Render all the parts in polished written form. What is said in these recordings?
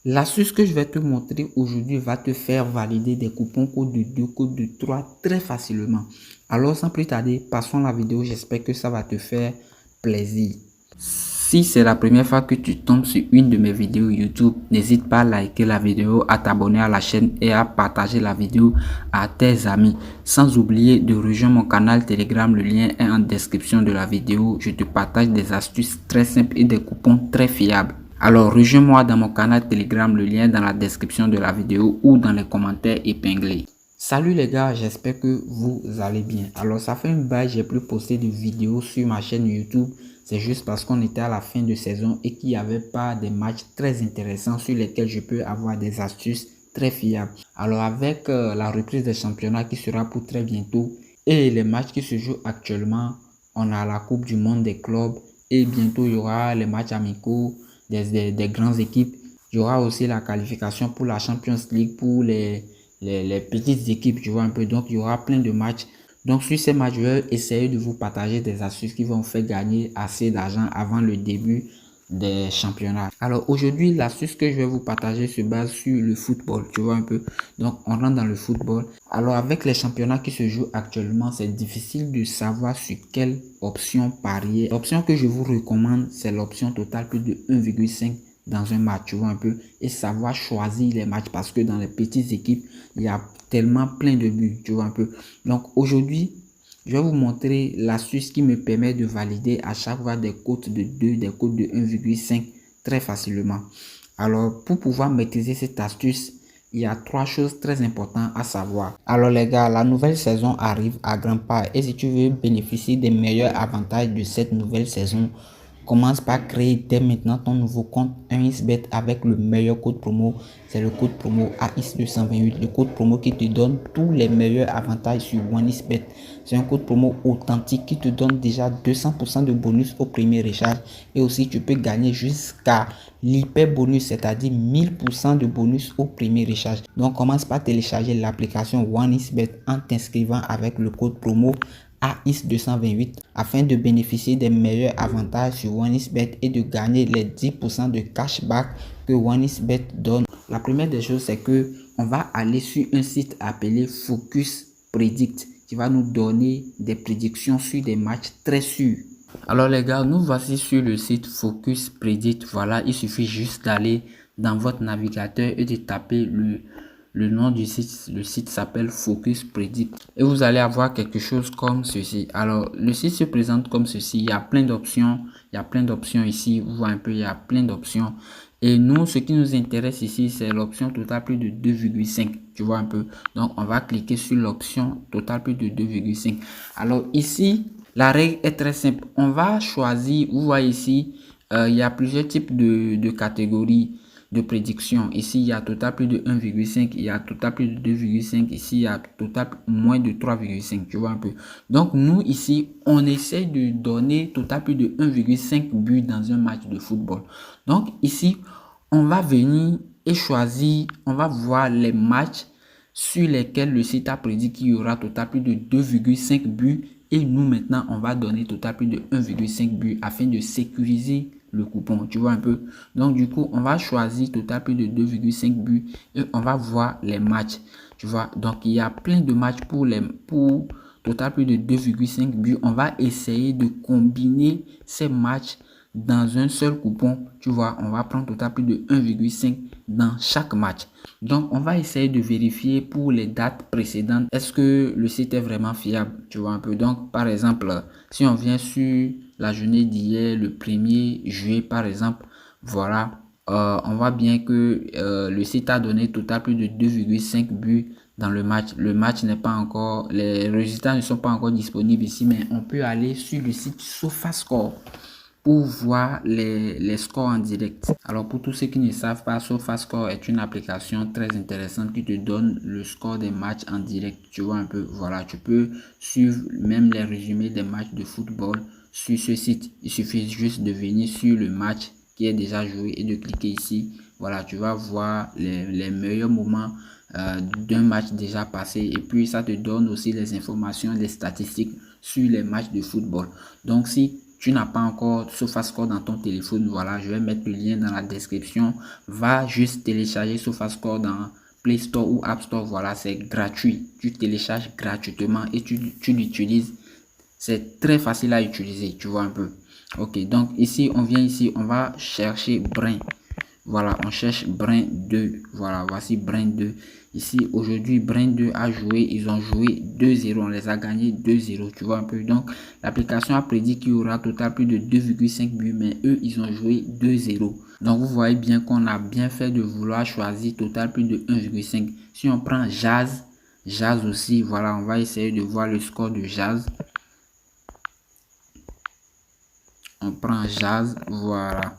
L'astuce que je vais te montrer aujourd'hui va te faire valider des coupons code de 2, code de 3 très facilement. Alors sans plus tarder, passons à la vidéo. J'espère que ça va te faire plaisir. Si c'est la première fois que tu tombes sur une de mes vidéos YouTube, n'hésite pas à liker la vidéo, à t'abonner à la chaîne et à partager la vidéo à tes amis. Sans oublier de rejoindre mon canal Telegram, le lien est en description de la vidéo. Je te partage des astuces très simples et des coupons très fiables. Alors rejoins-moi dans mon canal Telegram, le lien est dans la description de la vidéo ou dans les commentaires épinglés. Salut les gars, j'espère que vous allez bien. Alors ça fait une balle, j'ai plus posté de vidéos sur ma chaîne YouTube. C'est juste parce qu'on était à la fin de saison et qu'il n'y avait pas des matchs très intéressants sur lesquels je peux avoir des astuces très fiables. Alors avec la reprise des championnats qui sera pour très bientôt et les matchs qui se jouent actuellement, on a la Coupe du Monde des clubs et bientôt il y aura les matchs amicaux des grandes équipes. Il y aura aussi la qualification pour la Champions League pour les petites équipes, tu vois un peu. Donc, il y aura plein de matchs. Donc, sur ces matchs, je vais essayer de vous partager des astuces qui vont vous faire gagner assez d'argent avant le début des championnats. Alors, aujourd'hui, l'astuce que je vais vous partager se base sur le football, tu vois un peu. Donc, on rentre dans le football. Alors, avec les championnats qui se jouent actuellement, c'est difficile de savoir sur quelle option parier. L'option que je vous recommande, c'est l'option totale plus de 1,5 dans un match, tu vois un peu, et savoir choisir les matchs parce que dans les petites équipes, il y a tellement plein de buts, tu vois un peu. Donc aujourd'hui, je vais vous montrer l'astuce qui me permet de valider à chaque fois des cotes de 2, des cotes de 1,5 très facilement. Alors pour pouvoir maîtriser cette astuce, il y a 3 choses très importantes à savoir. Alors les gars, la nouvelle saison arrive à grands pas et si tu veux bénéficier des meilleurs avantages de cette nouvelle saison, commence par créer dès maintenant ton nouveau compte 1xBet avec le meilleur code promo. C'est le code promo AIS228. Le code promo qui te donne tous les meilleurs avantages sur 1xBet. C'est un code promo authentique qui te donne déjà 200% de bonus au premier recharge. Et aussi, tu peux gagner jusqu'à l'hyper bonus, c'est-à-dire 1000% de bonus au premier recharge. Donc, commence par télécharger l'application 1xBet en t'inscrivant avec le code promo AIS228 afin de bénéficier des meilleurs avantages sur 1xBet et de gagner les 10% de cashback que 1xBet donne. La première des choses, c'est que on va aller sur un site appelé Focus Predict qui va nous donner des prédictions sur des matchs très sûrs. Alors les gars, nous voici sur le site Focus Predict. Voilà, il suffit juste d'aller dans votre navigateur et de taper le nom du site. Le site s'appelle Focus Predict et vous allez avoir quelque chose comme ceci. Alors le site se présente comme ceci. Il y a plein d'options. Il y a plein d'options ici. Vous voyez un peu, il y a plein d'options. Et nous, ce qui nous intéresse ici, c'est l'option totale plus de 2,5. Tu vois un peu. Donc, on va cliquer sur l'option totale plus de 2,5. Alors ici, la règle est très simple. On va choisir, vous voyez ici, il y a plusieurs types de catégories de prédiction. Ici, il y a total plus de 1,5, il y a total plus de 2,5, ici, il y a total moins de 3,5, tu vois un peu. Donc, nous, ici, on essaie de donner total plus de 1,5 buts dans un match de football. Donc, ici, on va venir et choisir, on va voir les matchs sur lesquels le site a prédit qu'il y aura total plus de 2,5 buts et nous maintenant on va donner total plus de 1,5 buts afin de sécuriser le coupon, tu vois un peu. Donc du coup on va choisir total plus de 2,5 buts et on va voir les matchs, tu vois. Donc il y a plein de matchs pour total plus de 2,5 buts. On va essayer de combiner ces matchs dans un seul coupon, tu vois. On va prendre total plus de 1,5 dans chaque match. Donc on va essayer de vérifier pour les dates précédentes, est-ce que le site est vraiment fiable, tu vois un peu. Donc par exemple, si on vient sur la journée d'hier, le 1er juillet par exemple, voilà, on voit bien que le site a donné total plus de 2,5 buts dans le match. Le match n'est pas encore, les résultats ne sont pas encore disponibles ici, mais on peut aller sur le site SofaScore pour voir les scores en direct. Alors pour tous ceux qui ne savent pas, SofaScore est une application très intéressante qui te donne le score des matchs en direct. Tu vois un peu, voilà, tu peux suivre même les résumés des matchs de football sur ce site. Il suffit juste de venir sur le match qui est déjà joué et de cliquer ici. Voilà, tu vas voir les meilleurs moments d'un match déjà passé et puis ça te donne aussi les informations, les statistiques sur les matchs de football. Donc si tu n'as pas encore SofaScore dans ton téléphone, voilà, je vais mettre le lien dans la description. Va juste télécharger SofaScore dans Play Store ou App Store, voilà, c'est gratuit. Tu télécharges gratuitement et tu l'utilises. C'est très facile à utiliser, tu vois un peu. Ok, donc ici, on vient ici, on va chercher Brin. Voilà, on cherche Brin 2. Voilà, voici Brin 2. Ici, aujourd'hui, Brin 2 a joué. Ils ont joué 2-0. On les a gagnés 2-0. Tu vois un peu. Donc, l'application a prédit qu'il y aura total plus de 2,5 buts. Mais eux, ils ont joué 2-0. Donc, vous voyez bien qu'on a bien fait de vouloir choisir total plus de 1,5. Si on prend Jazz aussi, voilà, on va essayer de voir le score de Jazz. On prend Jazz, voilà.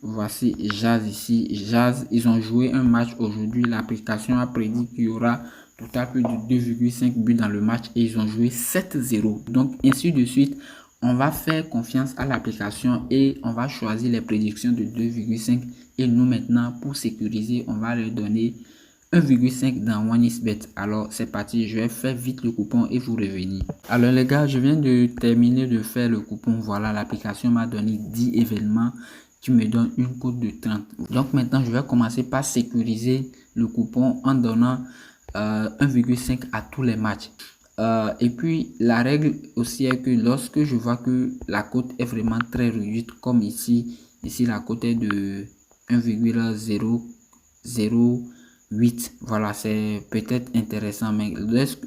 Voici Jazz ici. Jazz, ils ont joué un match aujourd'hui. L'application a prédit qu'il y aura total plus de 2,5 buts dans le match et ils ont joué 7-0. Donc, ainsi de suite, on va faire confiance à l'application et on va choisir les prédictions de 2,5. Et nous, maintenant, pour sécuriser, on va leur donner 1,5 dans OneXBet. Alors, c'est parti. Je vais faire vite le coupon et vous revenir. Alors, les gars, je viens de terminer de faire le coupon. Voilà, l'application m'a donné 10 événements qui me donne une cote de 30. Donc maintenant, je vais commencer par sécuriser le coupon en donnant 1,5 à tous les matchs. Et puis, la règle aussi est que lorsque je vois que la cote est vraiment très réduite, comme ici la cote est de 1,008. Voilà, c'est peut-être intéressant, mais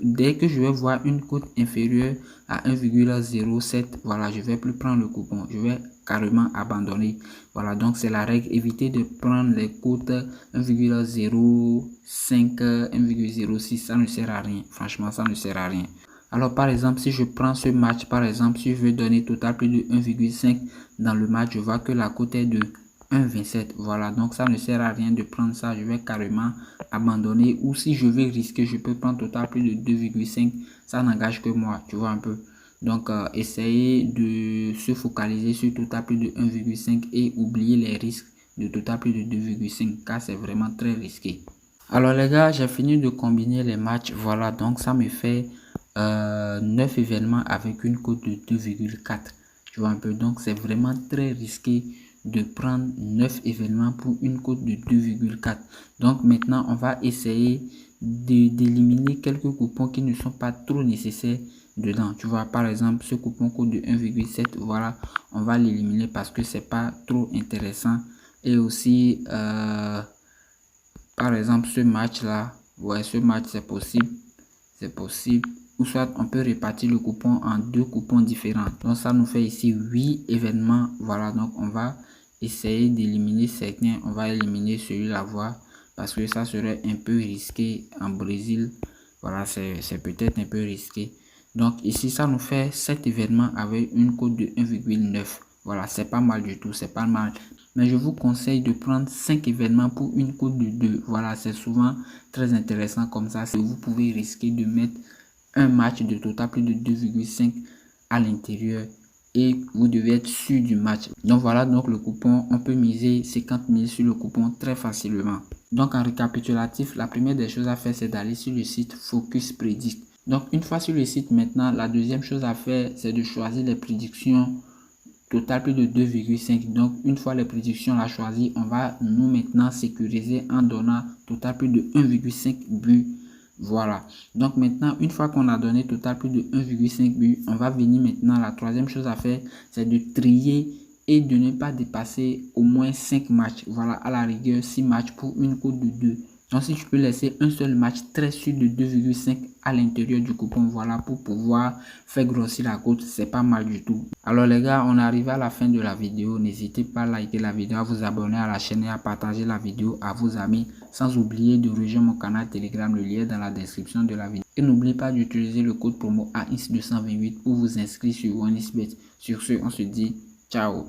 dès que je vais voir une cote inférieure à 1,07, voilà, je vais plus prendre le coupon. Je vais carrément abandonner. Voilà, donc c'est la règle. Évitez de prendre les cotes 1,05, 1,06. Ça ne sert à rien. Franchement, ça ne sert à rien. Alors, par exemple, si je prends ce match, par exemple, si je veux donner total plus de 1,5 dans le match, je vois que la cote est de 1,27. Voilà, donc ça ne sert à rien de prendre ça. Je vais carrément abandonner. Ou si je veux risquer, je peux prendre total plus de 2,5. Ça n'engage que moi, tu vois un peu. Donc, essayez de se focaliser sur total plus de 1,5 et oublier les risques de total plus de 2,5 car c'est vraiment très risqué. Alors les gars, j'ai fini de combiner les matchs. Voilà, donc ça me fait 9 événements avec une cote de 2,4. Tu vois un peu, donc c'est vraiment très risqué de prendre 9 événements pour une cote de 2,4. Donc maintenant, on va essayer d'éliminer quelques coupons qui ne sont pas trop nécessaires dedans. Tu vois, par exemple, ce coupon code de 1,7, voilà, on va l'éliminer parce que c'est pas trop intéressant. Et aussi, par exemple, ce match là, ouais, ce match c'est possible, ou soit on peut répartir le coupon en 2 coupons différents. Donc ça nous fait ici 8 événements. Voilà, donc on va essayer d'éliminer certains. On va éliminer celui-là, voir, parce que ça serait un peu risqué en Brésil. Voilà, c'est peut-être un peu risqué. Donc ici, ça nous fait 7 événements avec une cote de 1,9. Voilà, c'est pas mal du tout, c'est pas mal. Mais je vous conseille de prendre 5 événements pour une cote de 2. Voilà, c'est souvent très intéressant comme ça. Vous pouvez risquer de mettre un match de total plus de 2,5 à l'intérieur et vous devez être sûr du match. Donc voilà, donc le coupon, on peut miser 50 000 sur le coupon très facilement. Donc en récapitulatif, la première des choses à faire, c'est d'aller sur le site Focus Predict. Donc une fois sur le site maintenant, la deuxième chose à faire, c'est de choisir les prédictions total plus de 2,5. Donc une fois les prédictions là choisies, on va nous maintenant sécuriser en donnant total plus de 1,5 but. Voilà, donc maintenant une fois qu'on a donné total plus de 1,5 but, on va venir maintenant, la troisième chose à faire, c'est de trier et de ne pas dépasser au moins 5 matchs. Voilà, à la rigueur 6 matchs pour une cote de 2. Donc si tu peux laisser un seul match très sûr de 2,5 à l'intérieur du coupon, voilà, pour pouvoir faire grossir la cote, c'est pas mal du tout. Alors les gars, on est arrivé à la fin de la vidéo. N'hésitez pas à liker la vidéo, à vous abonner à la chaîne et à partager la vidéo à vos amis, sans oublier de rejoindre mon canal Telegram, le lien est dans la description de la vidéo. Et n'oubliez pas d'utiliser le code promo AINS228 pour vous inscrire sur OneXBet. Sur ce, on se dit ciao.